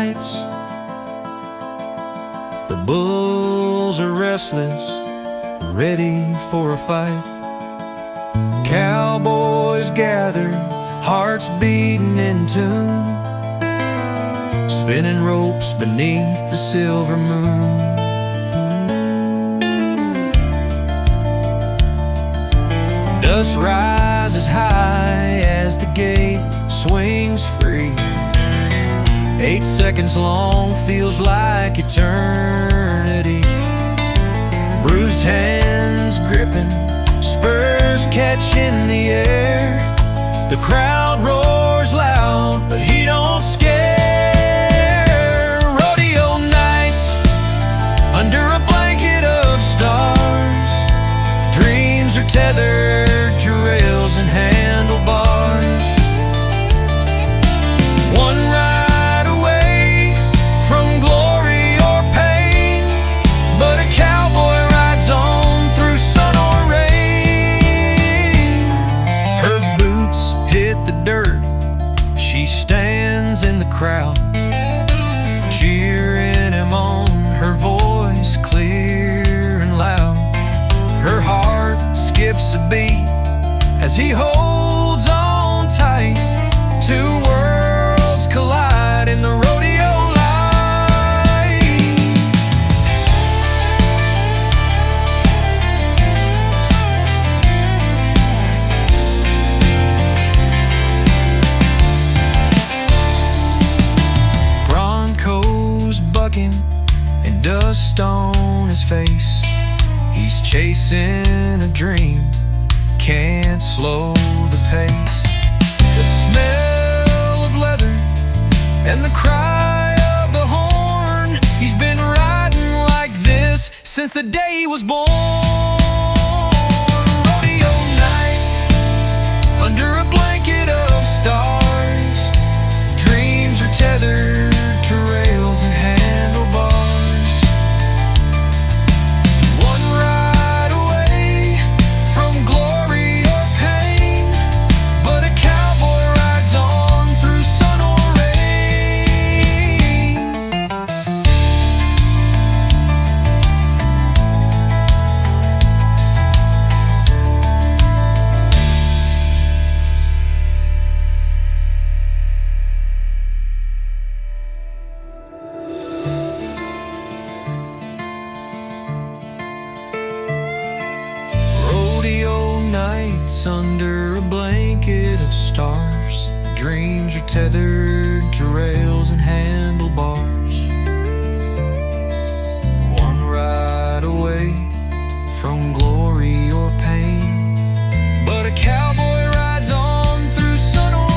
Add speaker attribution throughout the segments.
Speaker 1: nights. The bulls are restless, ready for a fight. Cowboys gather, hearts beating in tune, spinning ropes beneath the silver moon. Dust rises high as the gate swings free. 8 seconds long feels like eternity. Bruised hands gripping, spurs catching the air. The crowd roars loud, but he don't scare. Rodeo nights under a blanket of stars. Dreams are tethered to rails and handlebars. One ride away from glory or pain, but a cowboy rides on through sun or rain. Her boots hit the dirt, she stands in the crowd, cheering him on, her voice clear and loud. Her heart skips a beat as he holds on tight. Two worlds collide in the rodeo light. Broncos bucking and dust on his face. He's chasing a dream, can't slow the pace. The smell of leather and the cry of the horn. He's been riding like this since the day he was born. Rodeo nights under a blanket of stars. Dreams are tethered to rails and handlebars. One ride away from glory or pain, but a cowboy rides on through sun or rain. Rodeo nights under a blanket of stars. Dreams are tethered to rails and handlebars. One ride away from glory or pain, but a cowboy rides on through sun or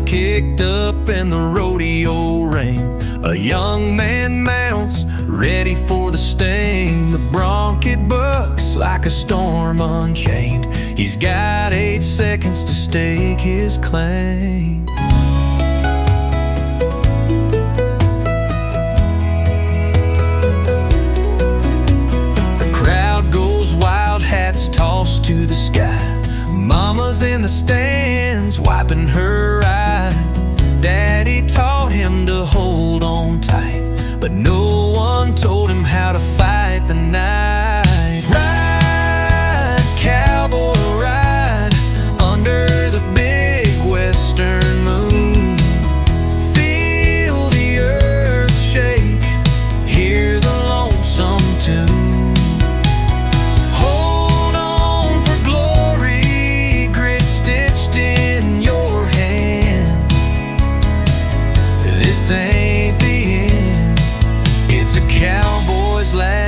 Speaker 1: kicked up and the rodeo rang. A young man mounts, ready for the sting. The bronket bucks like a storm unchained. He's got 8 seconds to stake his claim. The crowd goes wild, hats tossed to the sky. Mama's in the stands, wiping her eye. Daddy taught him to hold on tight, but no one told him how to fight the night. Ride, cowboy, ride under the big western moon. Feel the earth shake, hear the lonesome tune. Hold on for glory, grit stitched in your hand. This ain't the end, it's a cowboy's last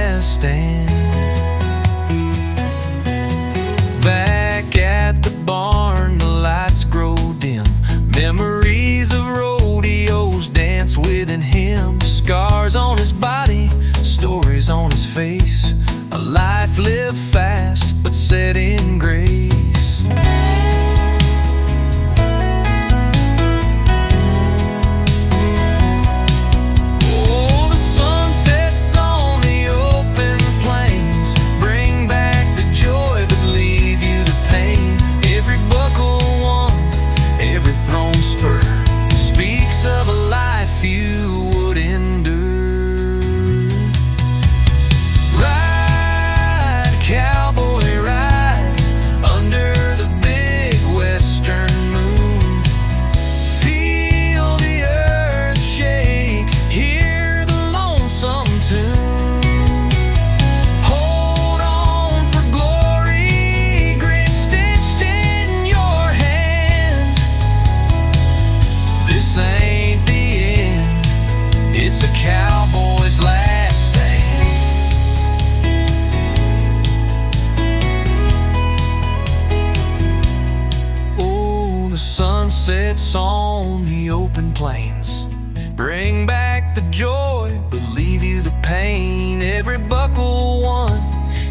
Speaker 1: sunsets on the open plains bring back the joy, but leave you the pain. Every buckle won,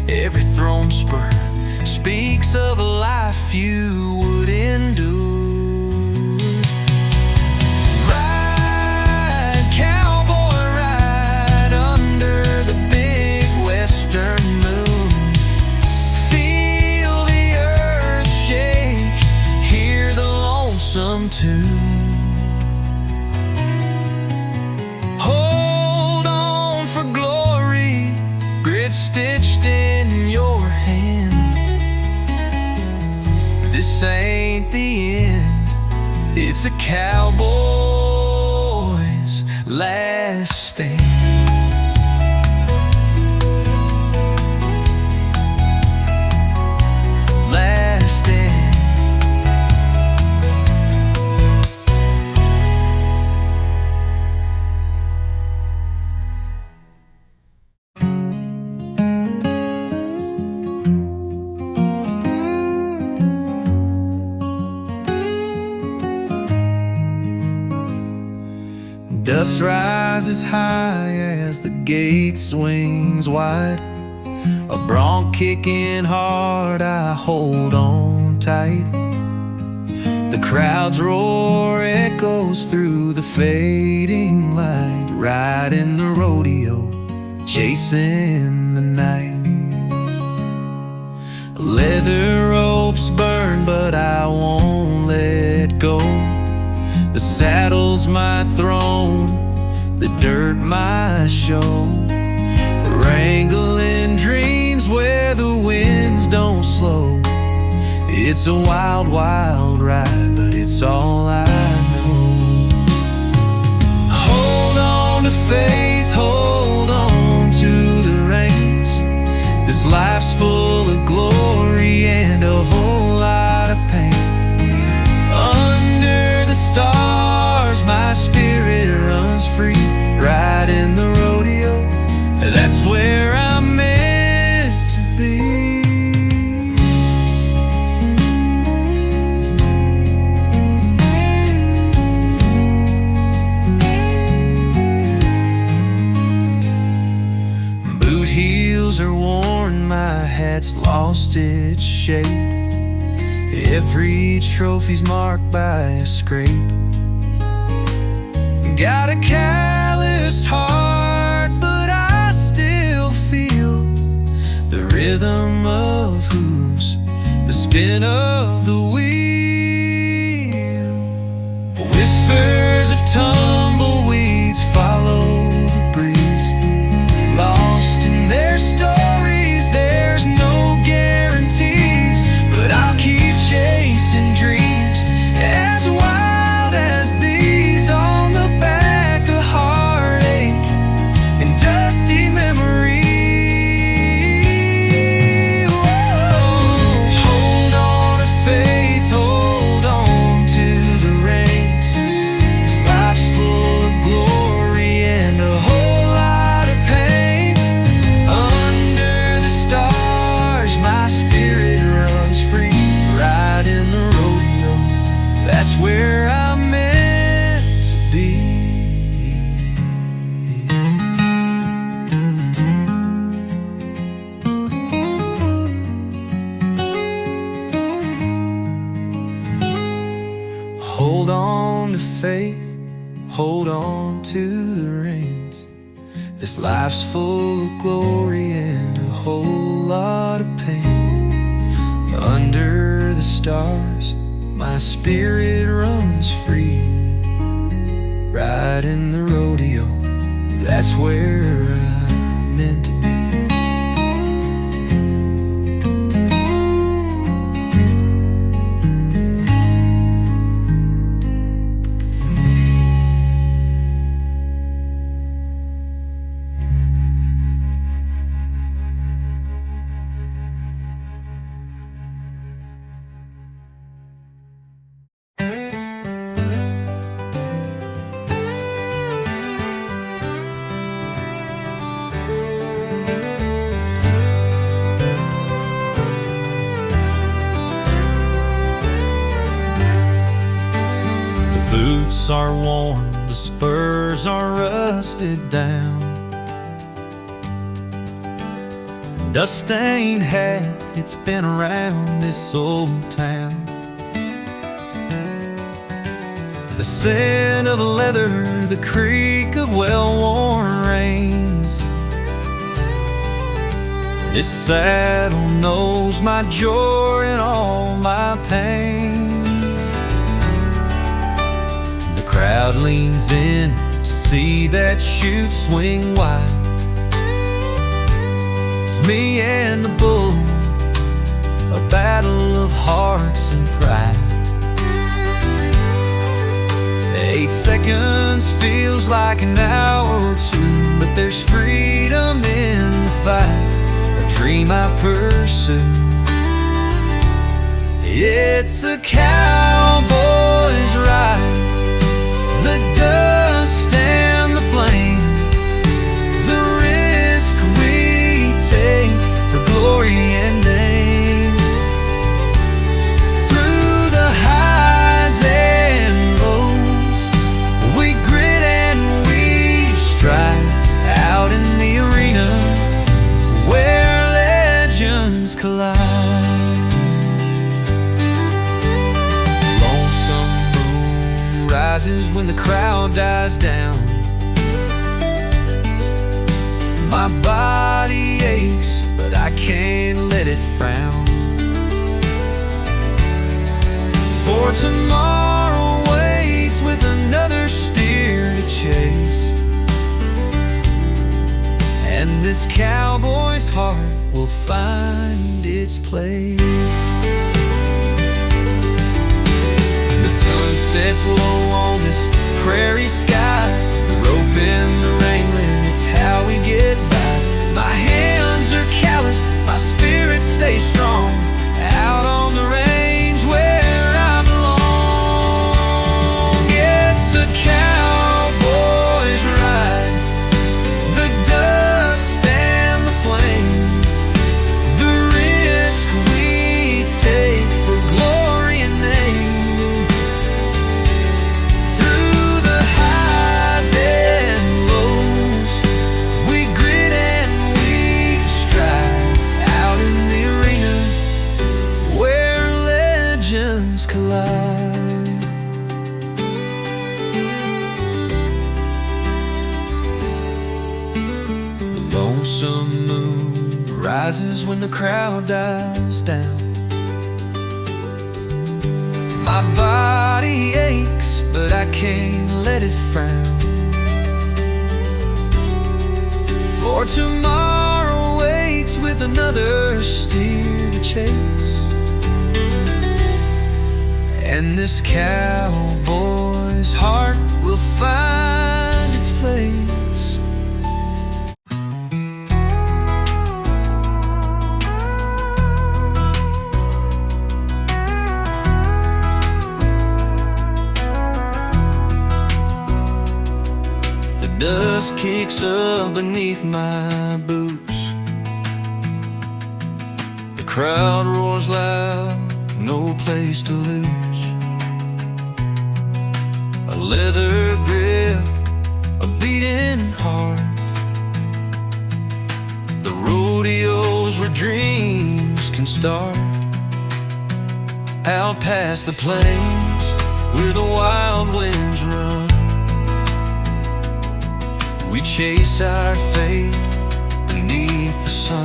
Speaker 1: every thrown spur speaks of a life you would endure. Ride, cowboy, ride under the big western moon. Feel the earth shake, hear the lonesome tune. Hold on for glory, grit stitched in your hand. This ain't the end, it's a cowboy's last stand. Last stand. Dust rises high as the gate swings wide. A bronc kicking hard, I hold on tight. The crowd's roar echoes through the fading light. Riding the rodeo, chasing the night. Leather ropes burn, but I won't let go. The saddle's my throne, the dirt my show. Wrangling dreams where the winds don't slow. It's a wild, wild ride, but it's all I know. Hold on to faith, hold on to the reins. This life's full of glory and a whole lot of pain. Under the stars, my spirit runs free. Riding the rodeo, that's where I'm meant to be. Boot heels are worn, my hat's lost its shape. Every trophy's marked by a scrape. Got a calloused heart, but I still feel the rhythm of hooves, the spin of the wheel. Whispers of tumbleweeds follow the breeze. Lost in their stories, there's no guarantees, but I'll keep chasing dreams as wild as these, on the back of heartache and dusty memory. Whoa. Hold on to faith, hold on to the reins. This life's full of glory and a whole lot of pain. Under the stars, my spirit runs free. Riding the rodeo, that's where I'm meant to be. Hold on to faith, hold on to the reins. This life's full of glory and a whole lot of pain. Under the stars, my spirit runs free. Riding the rodeo, that's where I'm meant to be. boots are worn, the spurs are rusted down. Dust ain't had it's been around this old town. The scent of leather, the creak of well-worn reins. This saddle knows my joy and all my pain. The crowd leans in to see that chute swing wide. It's me and the bull, a battle of hearts and pride. 8 seconds feels like an hour or two, but there's freedom in the fight, a dream I pursue. It's a cowboy's ride, the dust and the flame, the risk we take for glory and name. Through the highs and lows, we grit and we strive, out in the arena where legends collide. Lonesome moon rises when the crowd dies down. My body aches, but I can't let it frown. For tomorrow waits with another steer to chase, and this cowboy's heart will find its place. The sun sets low on this prairie sky, the rope and the wrangling, it's how we get by. My hands are calloused, my spirit stays strong, out on the range where I belong. It's a cowboy's ride, the dust and the flame, the risk we take for glory and name. Through the highs and lows, we grit and we strive, out in the arena where legends collide. The lonesome moon rises when the crowd dies down. My body aches, but I can't let it frown. For tomorrow waits with another steer to chase, and this cowboy's heart will find its place. The dust kicks up beneath my boots, the crowd roars loud, no place to lose. A leather grip, a beating heart, the rodeos where dreams can start. Out past the plains where the wild winds run, we chase our fate beneath the sun.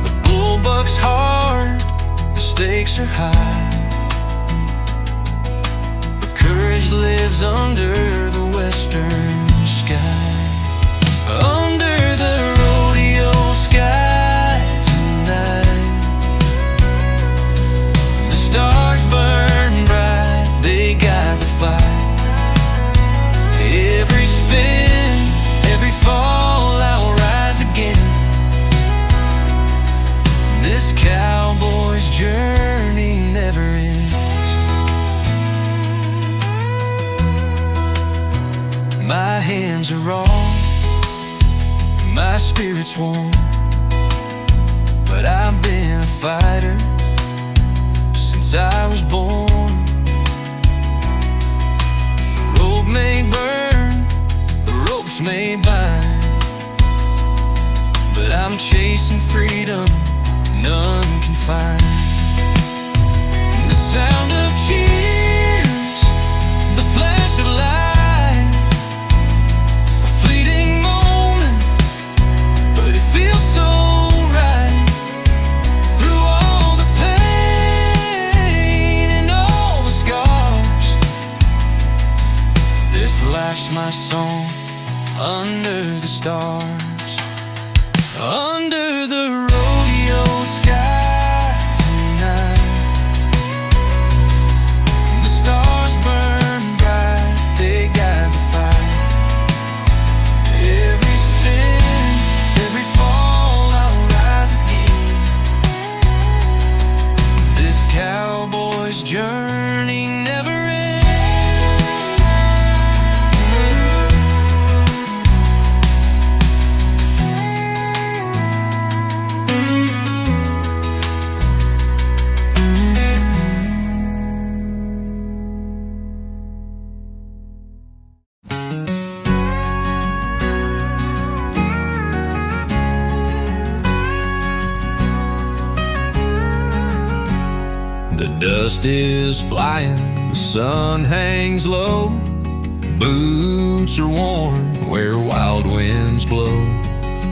Speaker 1: The bullbuck's hard, the stakes are high, courage lives under the western sky. Under the rodeo sky tonight, the stars burn bright, they guide the fight. Every spin, every fall, I'll rise again. This cowboy's journey never ends. My hands are raw, my spirit's warm, but I've been a fighter since I was born. may bind, but I'm chasing freedom none can find. The sound of cheers, the flash of light, a fleeting moment, but it feels so right. Through all the pain and all the scars, this life's my song under the stars. Under the rodeo sky tonight, the stars burn bright, they guide the fight. Every spin, every fall, I'll rise again. This cowboy's journey never ends. The dust is flying, the sun hangs low, boots are worn where wild winds blow.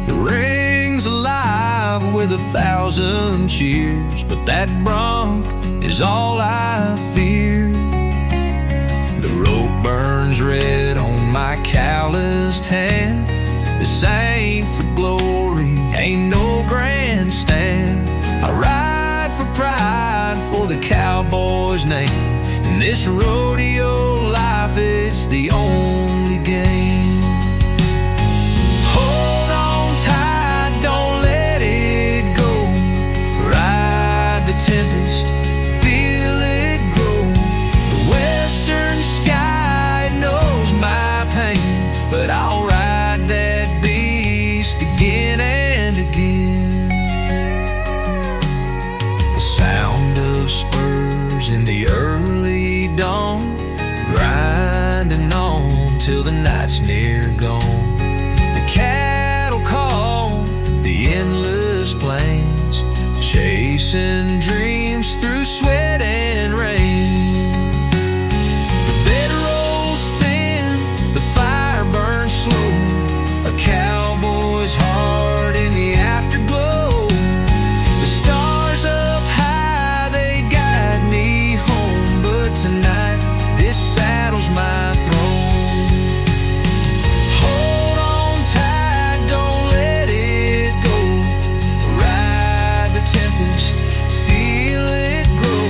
Speaker 1: The ring's alive with 1,000 cheers, but that bronc is all I fear. The rope burns red on my calloused hand. This ain't for glory, ain't no grandstand. I ride for pride, for the cowboy's name. In this rodeo life, it's the only game. Hold on tight, don't let it go. Ride the tempest, feel it grow. The western sky knows my pain, but I'll ride that beast again and again. Sound of spurs in the early dawn, grinding on till the night's near gone. The cattle call, the endless plains, chasing dreams through sweat and rain. The bed rolls thin, the fire burns slow, a cowboy's heart in the afterglow. The stars up high, they guide me home, but tonight this saddle's my throne. Hold on tight, don't let it go. Ride the tempest, feel it grow.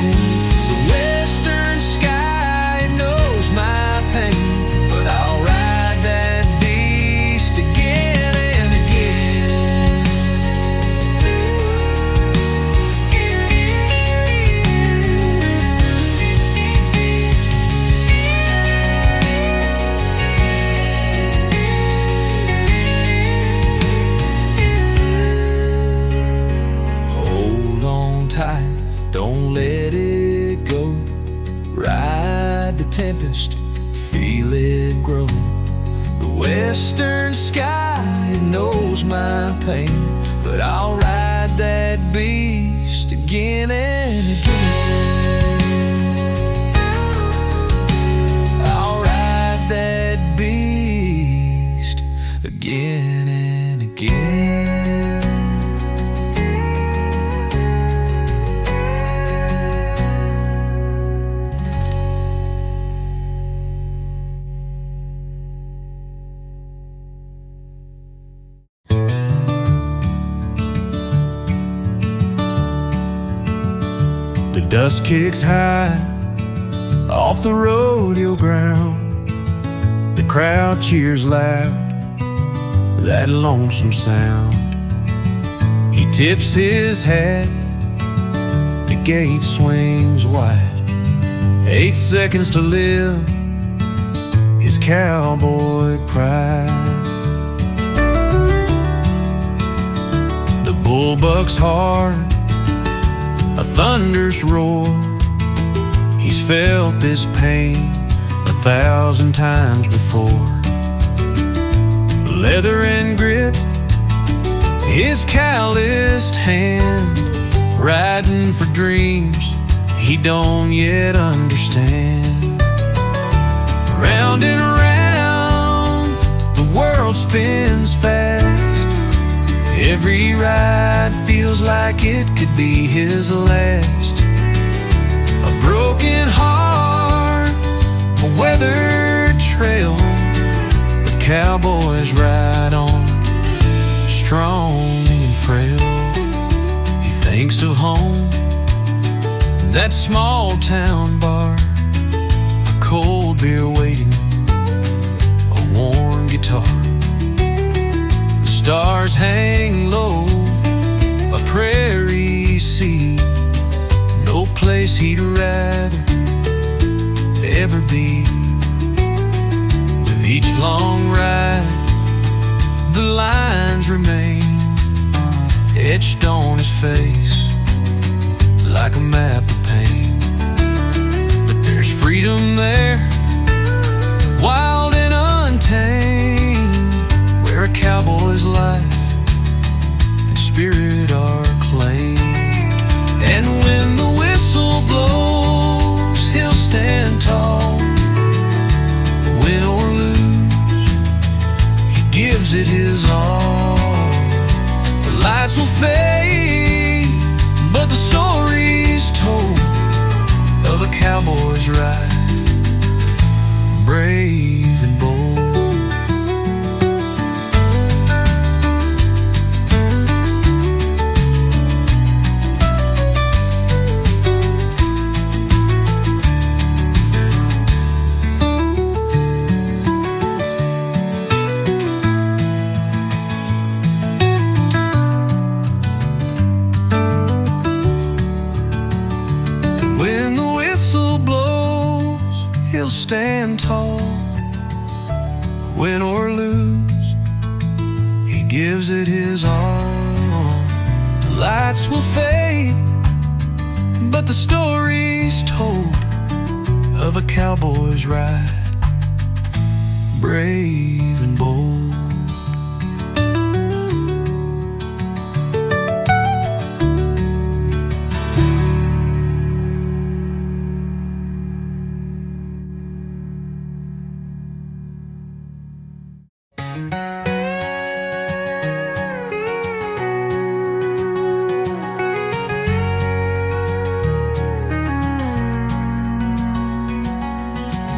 Speaker 1: The western sky knows my pain, but I'll ride that beast again and again. Hold on tight, don't let it go. Ride the tempest, feel it grow. The western sky knows my pain, but I'll ride that beast again and again. I'll ride that beast again and again. The dust kicks high off the rodeo ground. The crowd cheers loud, that lonesome sound. He tips his hat, the gate swings wide. 8 seconds to live, his cowboy pride. The bull bucks hard, a thunderous roar. He's felt this pain 1,000 times before. leather and grip, his calloused hand, riding for dreams he don't yet understand. Round and around, the world spins fast. Every ride feels like it could be his last. A broken heart, a weathered trail, the cowboys ride on, strong and frail. He thinks of home, that small town bar, a cold beer waiting, a warm guitar. The stars hang low, a prairie sea, no place he'd rather ever be. With each long ride, the lines remain etched on his face like a map of pain. But there's freedom there, wild and untamed, where a cowboy's life and spirit are claimed. And when the whistle blows, he'll stand tall. Win or lose, he gives it his all. The lights will fade, but the story's told of a cowboy's ride, brave and bold. He'll stand tall, win or lose, he gives it his all. The lights will fade, but the story's told of a cowboy's ride, brave and bold.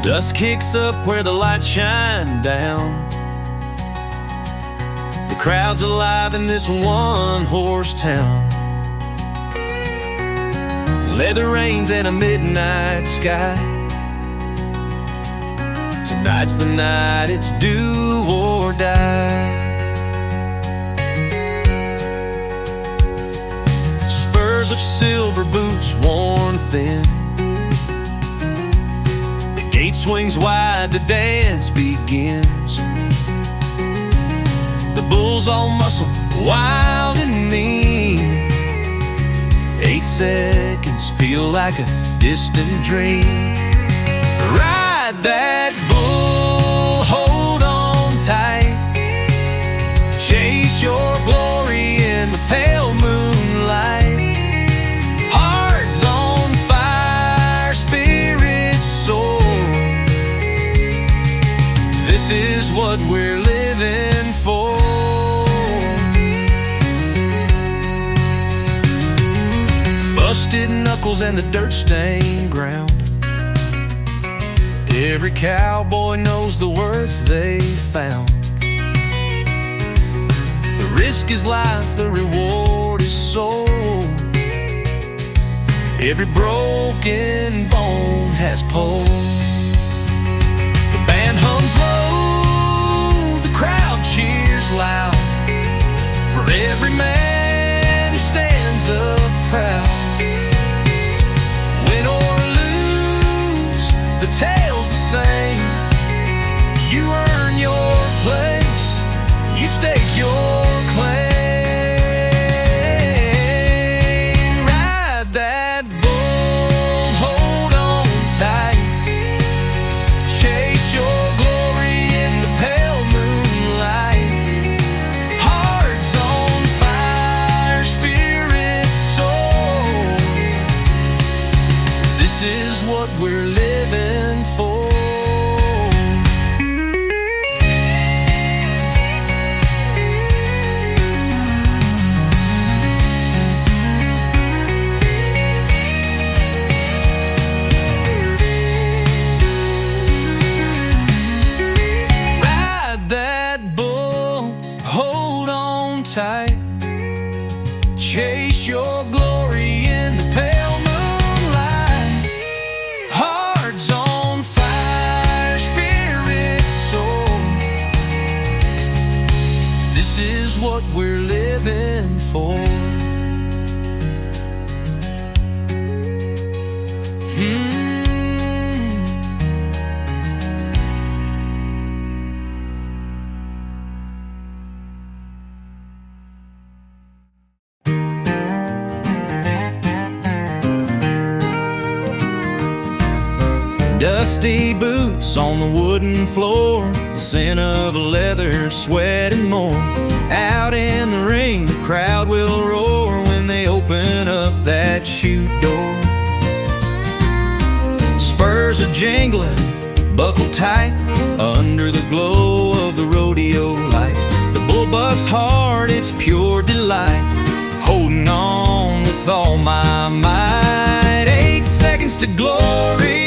Speaker 2: Dust kicks up where the lights shine down. The crowd's alive in this one-horse town. Leather reins and a midnight sky. Tonight's the night, it's do or die. Spurs of silver boots worn thin. Gate swings wide, the dance begins. The bulls all muscle, wild and mean. 8 seconds feel like a distant dream. Ride that bull, hold on tight. Chase your glory in the pale moonlight. Hearts on fire, spirits soar. This is what we're living for. Busted knuckles and the dirt-stained ground. Every cowboy knows the worth they found. The risk is life, the reward is soul. Every broken bone has pull. The band hums low, the crowd cheers loud. For every man who stands up proud. Win or lose, the tale's the same. You earn your place, you stake your claim. Ride that bull, hold on tight. is what we're living for.
Speaker 1: Tight. Chase your glory in the pale moonlight. Hearts on fire, spirit soar. This is what we're living for.
Speaker 2: Dusty boots on the wooden floor, the scent of leather, sweat and more. Out in the rain, the crowd will roar when they open up that chute door. Spurs are jingling, buckle tight, under the glow of the rodeo light. The bullbuck's heart, it's pure delight, holding on with all my might. 8 seconds to glory,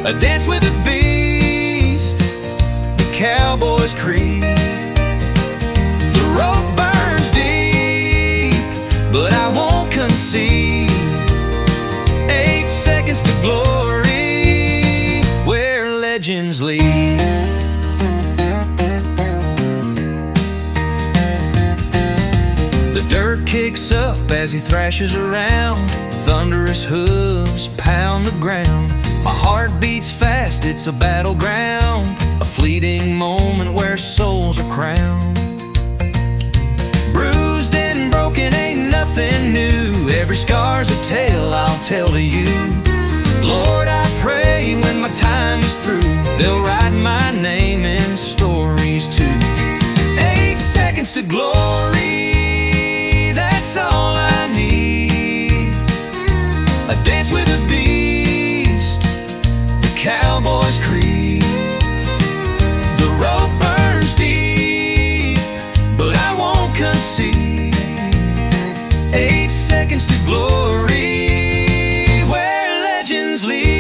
Speaker 2: a dance with the beast, the cowboy's creed. The rope burns deep, but I won't concede. 8 seconds to glory, where legends lead. The dirt kicks up as he thrashes around, thunderous hooves pound the ground. My heart beats fast, it's a battleground, a fleeting moment where souls are crowned. Bruised and broken ain't nothing new, every scar's a tale I'll tell to you. Lord, I pray when my time is through, they'll write my name in stories too. 8 seconds to glory, that's all I need. A dance with a beast, cowboy's creed. The rope burns deep, but I won't concede. 8 seconds to glory, where legends lead.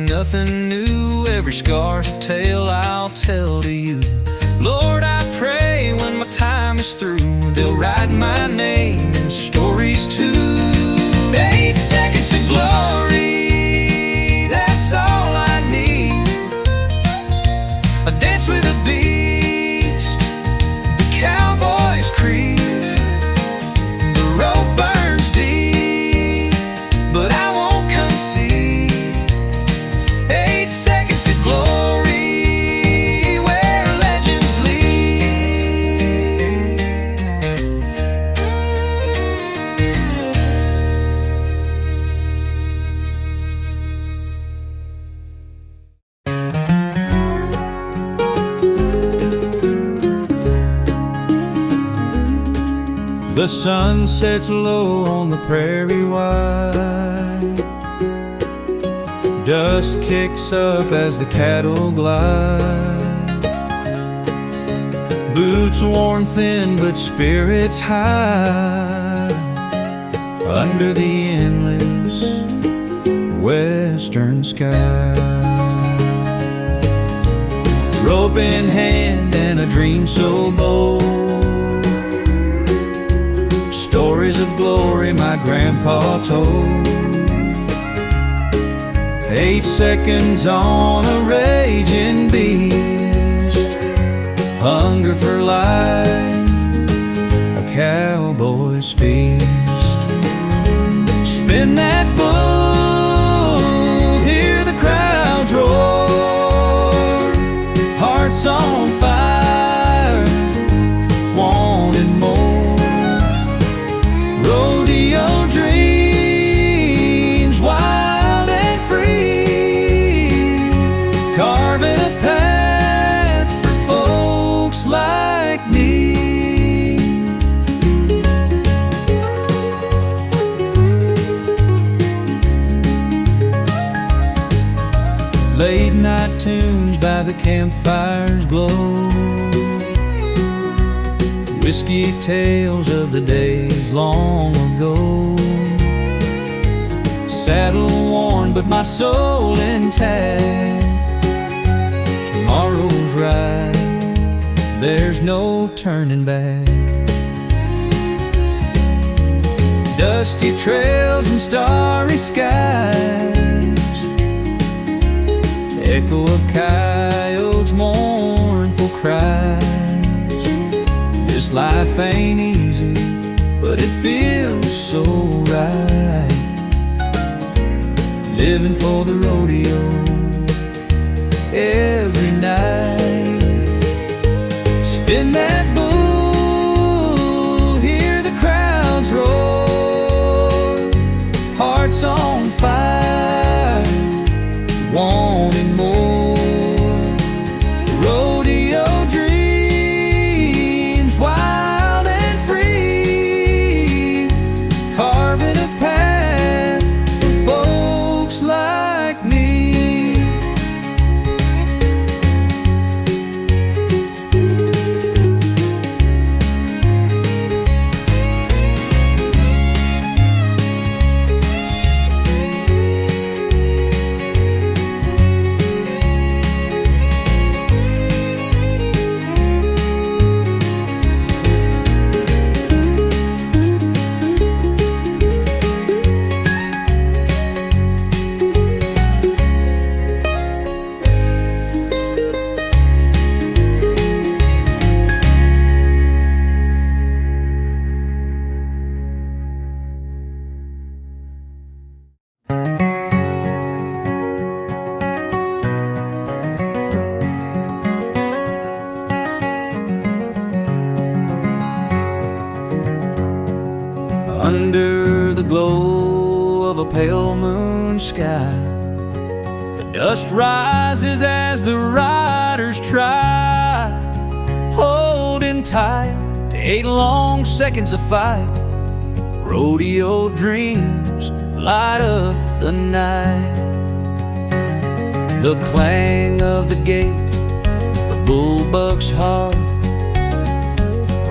Speaker 2: Nothing new, every scar's a tale I'll tell to you. Lord, I pray when my time is through, they'll write my name in stories too. 8 seconds to glory, that's all I need. A dance with a beast, the cowboy's creed. The rope burns deep, but I won't concede. 8 seconds to glory, where legends lead.
Speaker 1: The sun sets low on the prairie wide. Dust kicks up as the cattle glide. Boots worn thin but spirits high, under the endless western sky. Rope in hand and a dream so bold, stories of glory my grandpa told. 8 seconds on a raging beast, hunger for life, a cowboy's feast. Spin that bull, hear the crowds roar, hearts on fire, wanting more.
Speaker 2: late night tunes by the campfire's glow, whiskey tales of the days long ago. Saddle worn but my soul intact. Tomorrow's ride, there's no turning back. Dusty trails and starry skies, echo of coyotes' mournful cries. This life ain't easy, but it feels so right. Living for the rodeo every night. Spin that bull, hear the crowds roar. Hearts on fire, wanting more. Rodeo dreams, wild and free, carving a path for folks like me. Under the glow of a pale moon sky, the dust rises as the riders try, holding tight to 8 long seconds of fight. Rodeo dreams light up the night. The clang of the gate, the bullbuck's heart,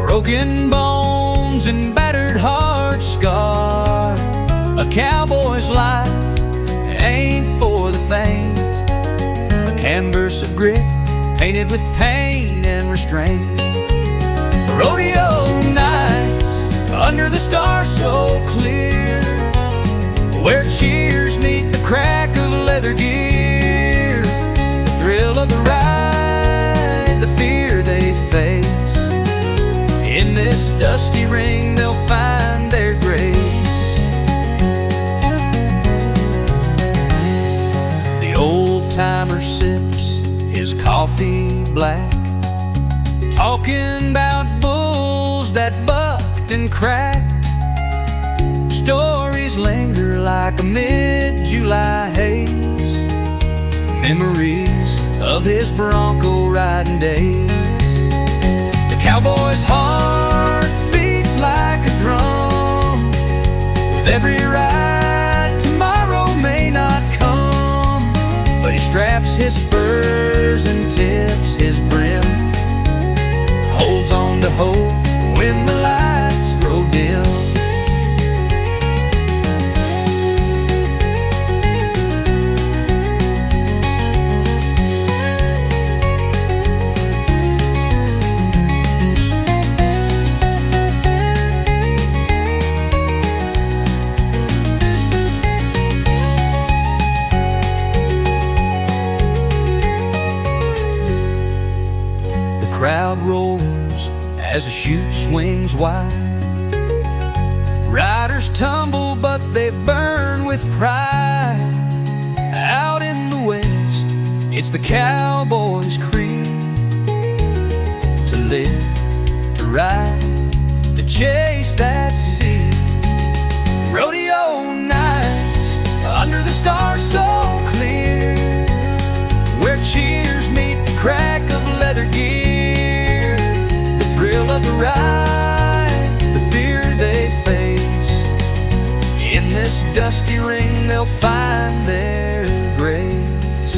Speaker 2: broken bones and battered hearts scarred. A cowboy's life ain't for the faint, a canvas of grit painted with pain and restraint. Rodeo nights under the stars so clear, where cheers meet the crack of leather gear. The thrill of the ride, the fear they face. In this dusty ring they'll find their grace. The old-timer sips his coffee black, talking about bulls that bucked and cracked. Stories linger like a mid-July haze, memories of his bronco riding days. The cowboy's heart beats like a drum. With every ride, tomorrow may not come, but he straps his spurs and tips his brim, holds on to hope when the lights grow dim. Crowd roars as the chute swings wide. Riders tumble but they burn with pride. Out in the west, it's the cowboy's creed, to live, to ride, to chase that sea. Rodeo nights under the stars so clear, where cheers meet the crack of leather gear. Thrill of the ride, the fear they face. In this dusty ring they'll find their grace.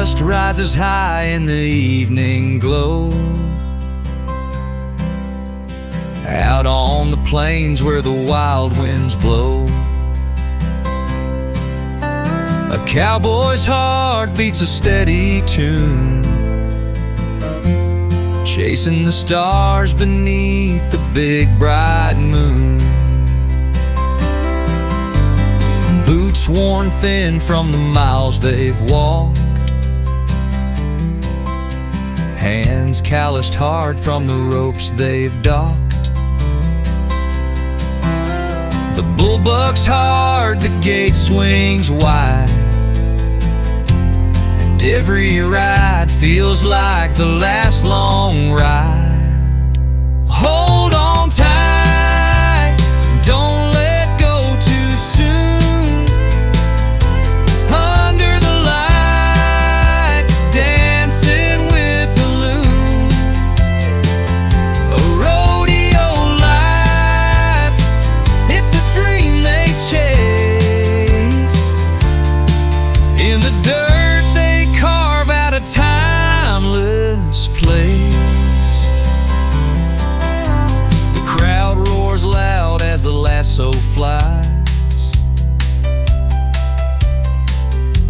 Speaker 1: dust rises high in the evening glow. Out on the plains where the wild winds blow, a cowboy's heart beats a steady tune, chasing the stars beneath the big bright moon. Boots worn thin from the miles they've walked, hands calloused hard from the ropes they've docked. The bullbuck's hard, the gate swings wide, and every ride feels like the last long ride. Hold on tight, don't let go too soon. Under the lights, dancing with the loon. A rodeo life, it's the dream they chase. In the dirt they carve out a timeless place. The crowd roars loud as the lasso flies.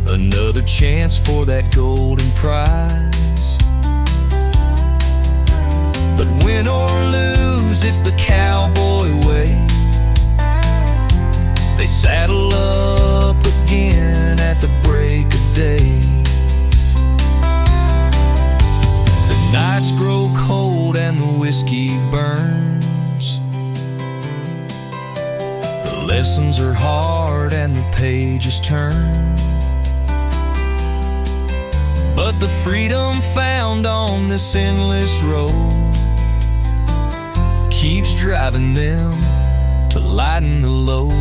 Speaker 1: Another chance for that golden prize. But win or lose, it's the cowboy way. They saddle up again at the break of day. The nights grow cold and the whiskey burns. The lessons are hard and the pages turn. But the freedom found on this endless road keeps driving them to lighten the load.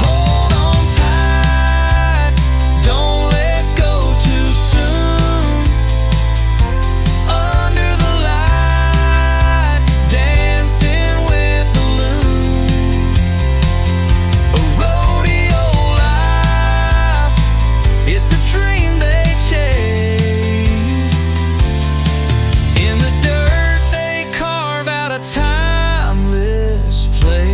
Speaker 1: Hold on tight, don't let go too soon. Under the lights, dancing with the loon. A rodeo life, it's the dream they chase. In the dirt they carve out a timeless place.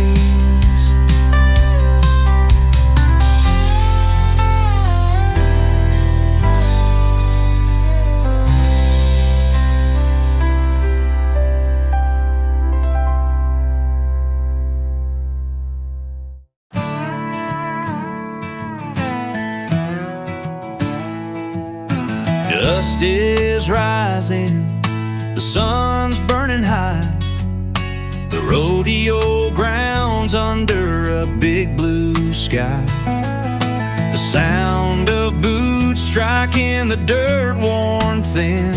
Speaker 1: Dust is rising, the sun's burning high. The rodeo grounds under a big blue sky. The sound of boots striking the dirt worn thin.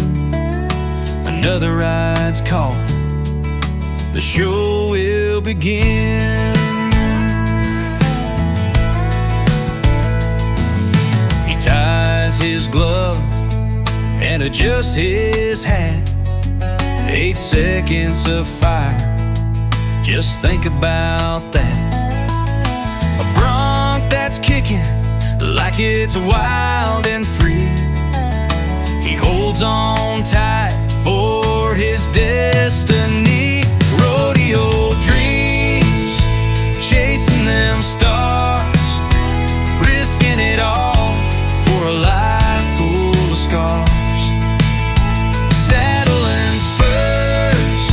Speaker 1: Another ride's calling, the show will begin. He ties his glove and adjusts his hat. 8 seconds of fire, just think about that. A bronc that's kicking like it's wild and free. He holds on tight for his destiny. Rodeo dreams, chasing them stars, risking it all for a life full of scars. Saddle and spurs,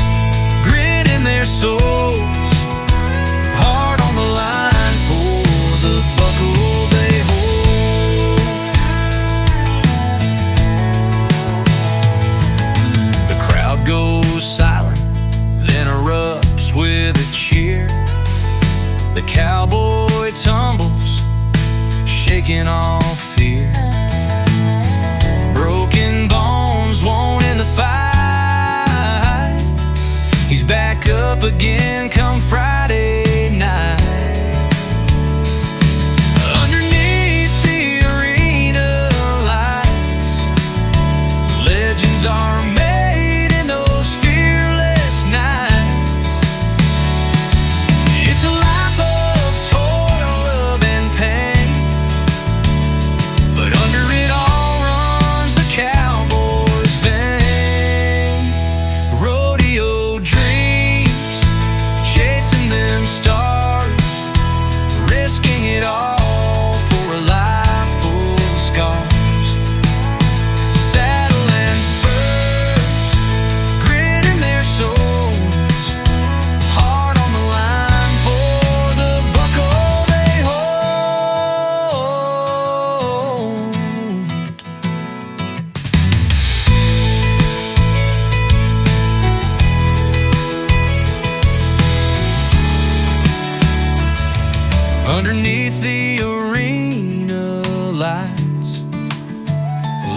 Speaker 1: grit in their souls, hard on the line for the buckle they hold.
Speaker 2: underneath the arena lights.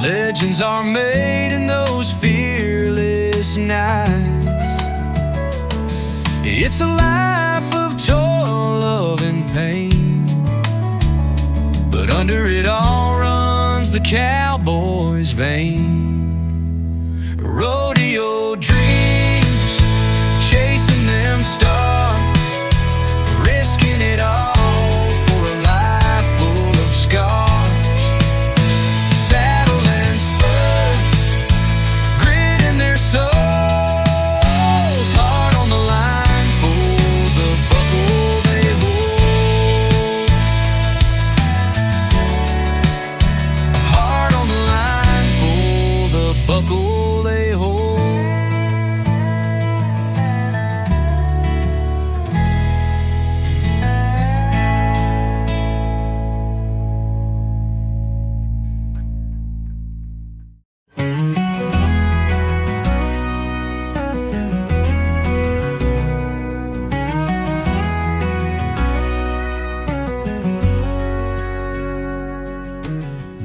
Speaker 2: Legends are made in those fearless nights. It's a life of toil, love, and pain, but under it all runs the cowboy's vein. Rodeo dreams, chasing them stars, risking it all for a life full of scars. Saddle and spurs, grit in their souls, heart on the line for the buckle they hold. Heart on the line for the buckle they hold.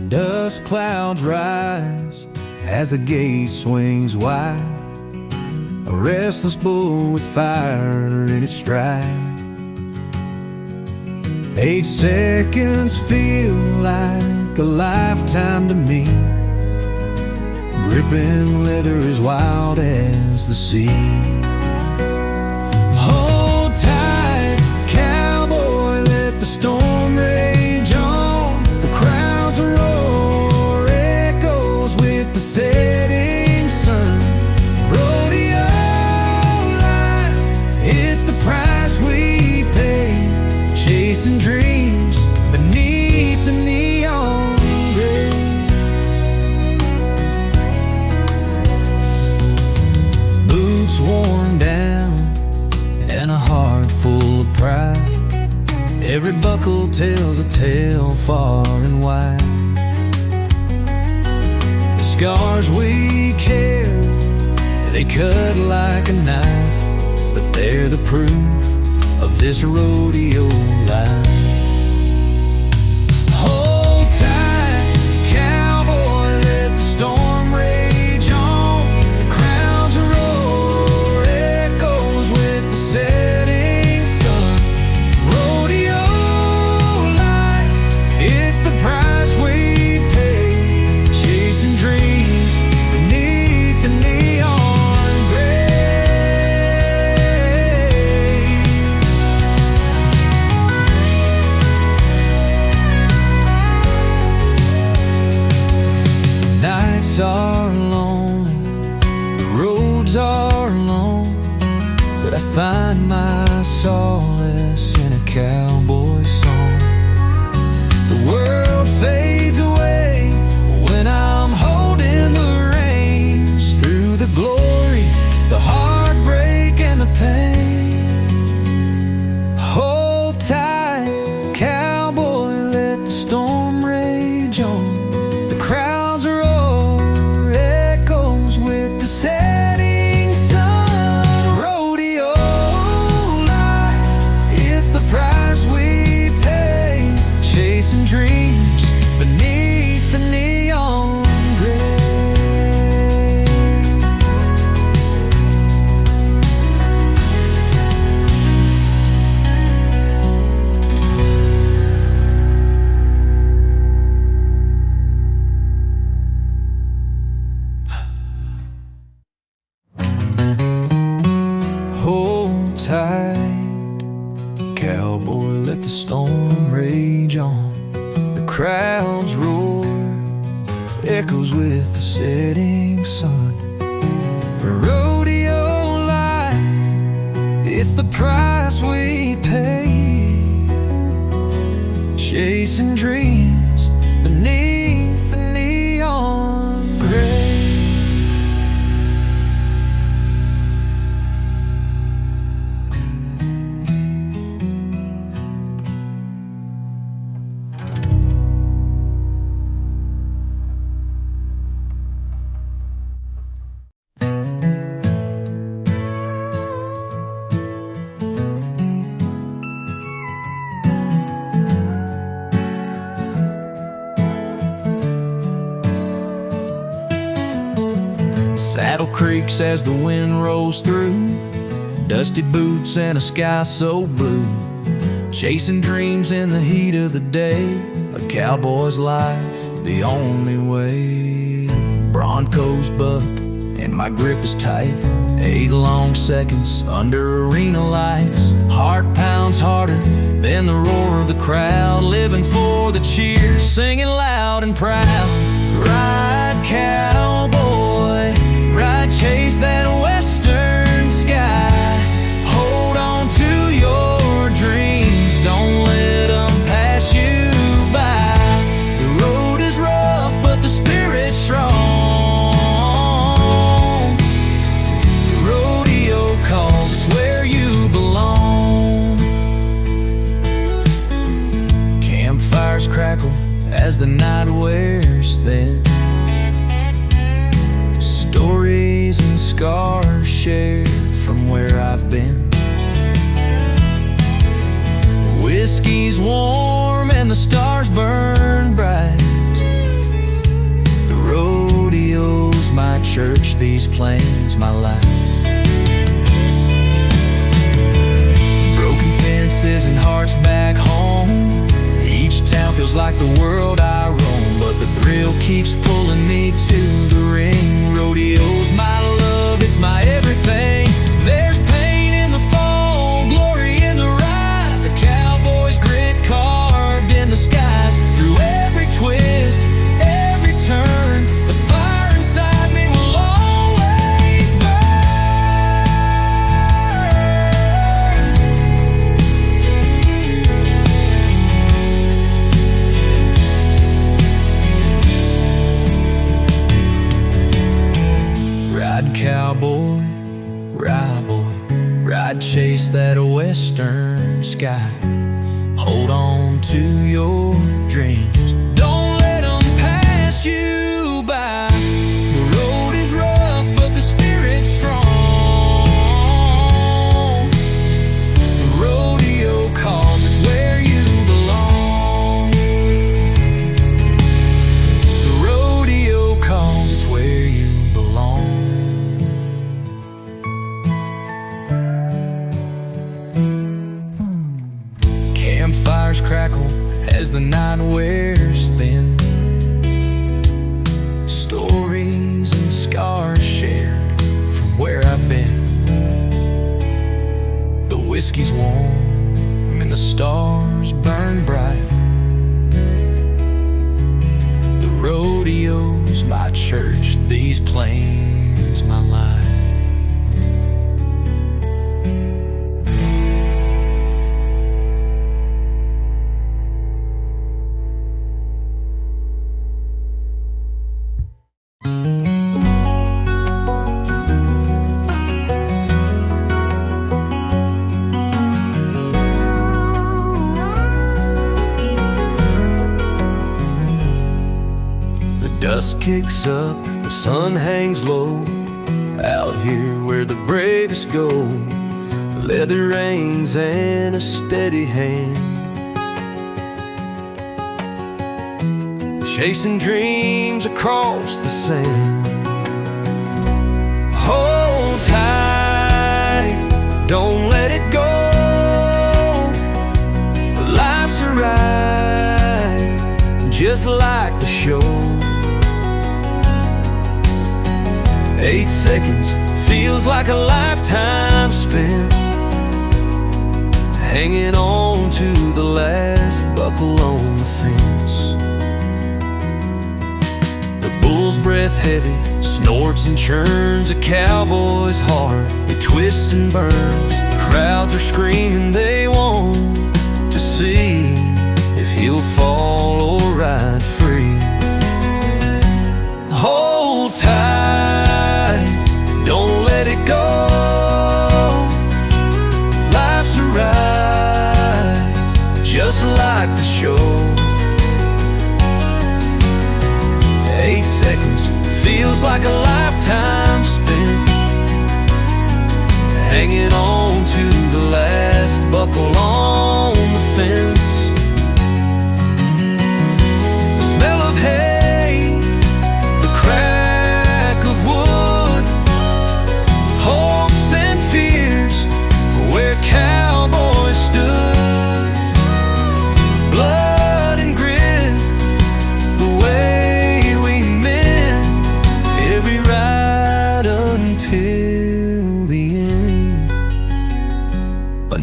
Speaker 1: Dust clouds rise as the gate swings wide, a restless bull with fire in its stride. 8 seconds feel like a lifetime to me, gripping leather as wild as the sea. Hold tight, cowboy, let the storm rage on. The crowds roar, echoes with the setting sun. Rodeo life, it's the price we pay, chasing dreams beneath the neon gray. Boots worn down and a heart full of pride, every buckle tells a tale far and wide. The scars we carry, they cut like a knife, but they're the proof of this rodeo life. Hold tight, cowboy, let the storm rage on. The crowds roar, echoes with the setting sun. Rodeo life, it's the price we pay, chasing dreams beneath the neon gray. Nights are lonely, the roads are long, but I find my solace in a cowboy song. The world fades away when I'm holding the reins, through the glory, the heartbreak, and the pain. Hold tight, cowboy, let the storm rage on. The crowds roar, echoes with the setting sun. Rodeo life, it's the price we pay, chasing dreams beneath the neon gray. Hold tight, cowboy, let the storm rage on. The crowds roar, echoes with the setting sun. Rodeo life, it's the price we pay, chasing dreams beneath the neon gray.
Speaker 2: Saddle creaks as the wind rolls through, dusty boots and a sky so blue. Chasing dreams in the heat of the day, a cowboy's life the only way. Bronco's buck and my grip is tight, 8 long seconds under arena lights. Heart pounds harder than the roar of the crowd, living for the cheers, singing loud and proud. Ride cowboy, ride chase that western sky. Hold on to your dreams, don't let them pass you by. The road is rough, but the spirit's strong. The rodeo calls, it's where you belong. Campfires crackle as the night wears thin. Stories and scars shared from where I've been. Whiskey's warm and the stars burn bright. The rodeo's my church, these plains my life. Broken fences and hearts back home, each town feels like the world I roam, but the thrill keeps pulling me to the ring. Rodeo's my love, it's my everything. There's pain in the fall, glory in the rise, a cowboy's grit carved in the skies. Through every twist, every turn, the fire inside me will always burn. Ride cowboy, ride boy, ride chase that western sky. Hold on to your dreams, don't let them pass you by. The road is rough, but the spirit's strong. The rodeo calls, it's where you belong. The rodeo calls, it's where you belong. Campfires crackle as the night wears thin. Stories and scars shared from where I've been. The whiskey's warm and the stars burn bright. The rodeo's my church, these plains my life. Dust kicks up, the sun hangs low, out here where the bravest go. Leather reins and a steady hand, chasing dreams across the sand. Hold tight, don't let it go. Life's a ride, just like the show. 8 seconds feels like a lifetime spent, hanging on to the last buckle on the fence. The bull's breath heavy, snorts and churns a cowboy's heart. It twists and burns, crowds are screaming, they want to see if he'll fall or ride free. Hold tight, don't let it go. Life's a ride, just like the show. 8 seconds feels like a lifetime spent, hanging on to the last buckle on the fence. The smell of hay, the crack of wood,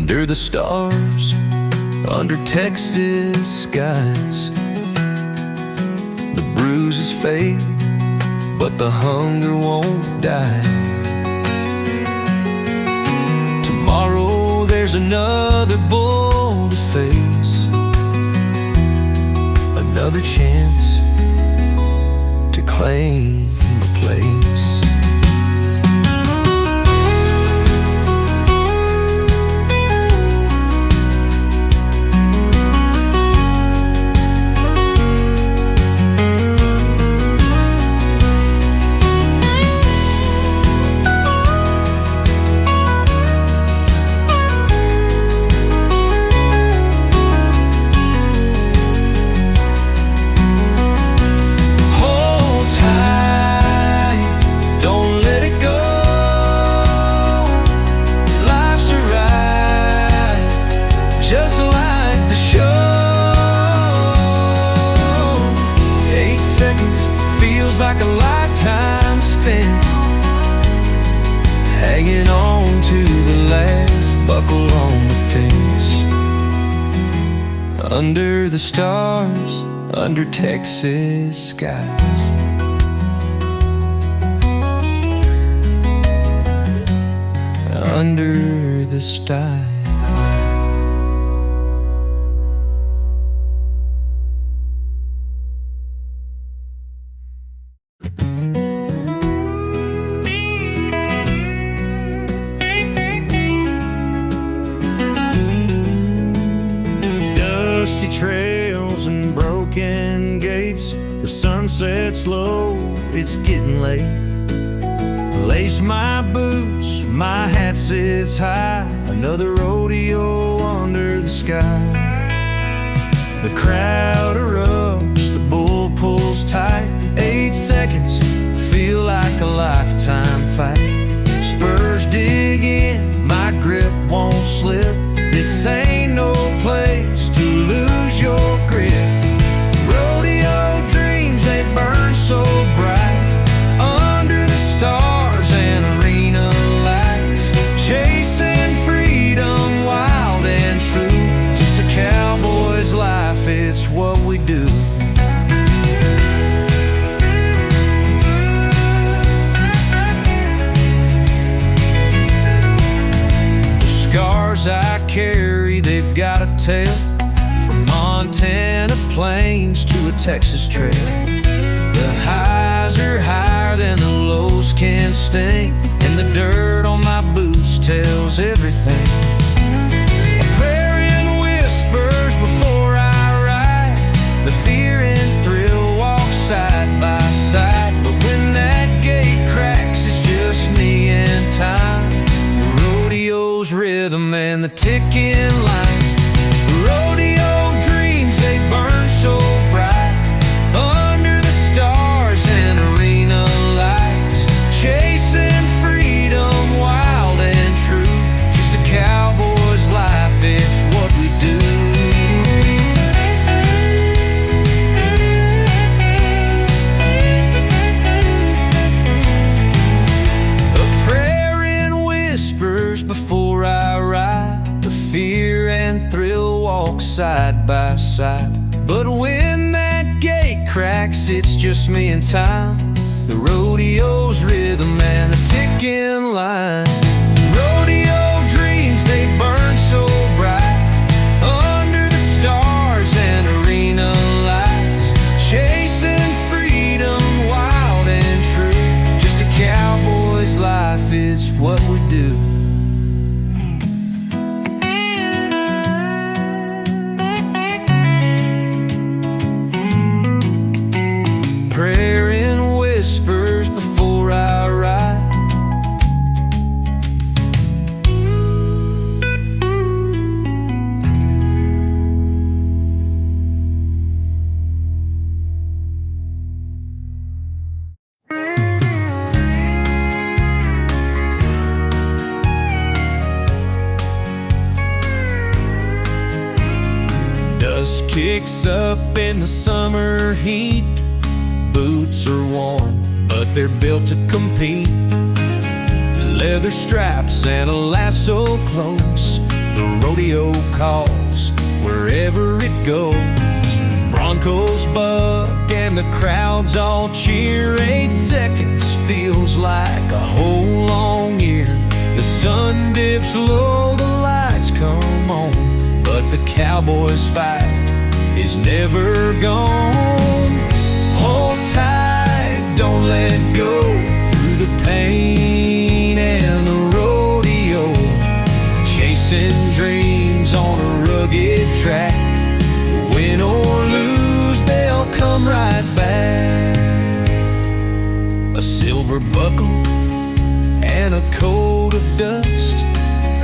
Speaker 1: under the stars, under Texas skies. The bruises fade, but the hunger won't die. Tomorrow there's another bull to face, another chance to claim a place. Like a lifetime spent hanging on to the last buckle on the fence, under the stars, under Texas skies. Under the stars.
Speaker 2: Trails and broken gates, the sun sets low, it's getting late. Lace my boots, my hat sits high, another rodeo under the sky. The crowd erupts, the bull pulls tight. 8 seconds feel like a lifetime fight. Spurs dig in, my grip won't slip. This ain't no place to lose your grip. Rodeo dreams, they burn so bright, under the stars and arena lights. Chasing freedom, wild and true, just a cowboy's life, it's what we do. The scars I carry, they've got a tale, from Montana plains to a Texas trail. The highs are higher than the lows can sting, and the dirt on my boots tells everything. A prayer in whispers before I ride, the fear and thrill walk side by side. But when that gate cracks, it's just me and time, the rodeo's rhythm and the ticking line. Rodeo dreams, they burn so bright, under the stars and arena lights. Chasing freedom, wild and true, just a cowboy's life, it's what we do. A prayer in whispers before I ride, the fear and thrill walk side by side. But when that gate cracks, it's just me and time, the rodeo's rhythm and the ticking line. Rodeo dreams, they burn so bright, under the stars and arena lights. Chasing freedom, wild and true, just a cowboy's life, it's what we do. Prayer in whispers before I ride. Dust kicks up in the summer heat. Boots are warm, but they're built to compete. Leather straps and a lasso close,
Speaker 1: the rodeo calls wherever it goes. Broncos buck and the crowds all cheer. 8 seconds feels like a whole long year. The sun dips low, the lights come on, but the cowboys fight is never gone. Hold tight, don't let go, through the pain and the rodeo, chasing dreams on a rugged track. Win or lose, they'll come right back. A silver buckle and a coat of dust,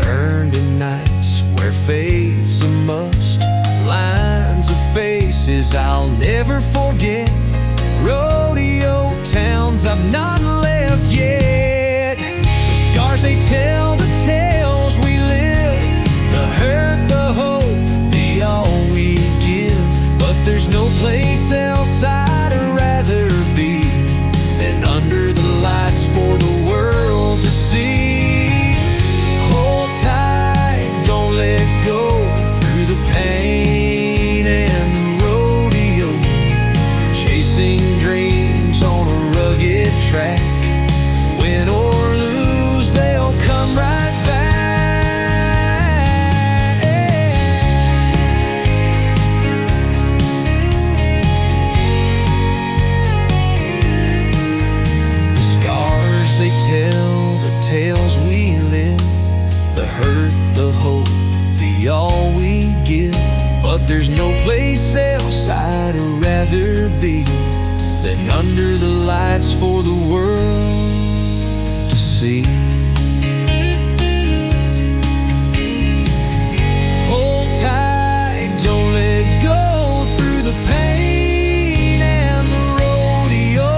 Speaker 1: earned in nights where faith's a must. Lines of faces I'll never forget, rodeo towns I've not left yet. The scars they tell, the tales we live, the hurt, the hope, the all we give. But there's no place else I'd rather be than under the lights for the world to see. Hold tight, don't let go, through the pain and the rodeo, chasing dreams on a rugged track. Win or lose, they'll come right back. The scars they tell, the tales we live, the hurt, the hope, the all we give. But there's no place else I'd rather be than under the lights for the world to see. Hold tight, don't let go, through the pain and the rodeo,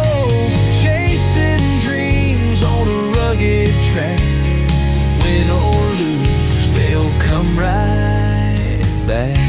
Speaker 1: chasing dreams on a rugged track. Win or lose, they'll come right back.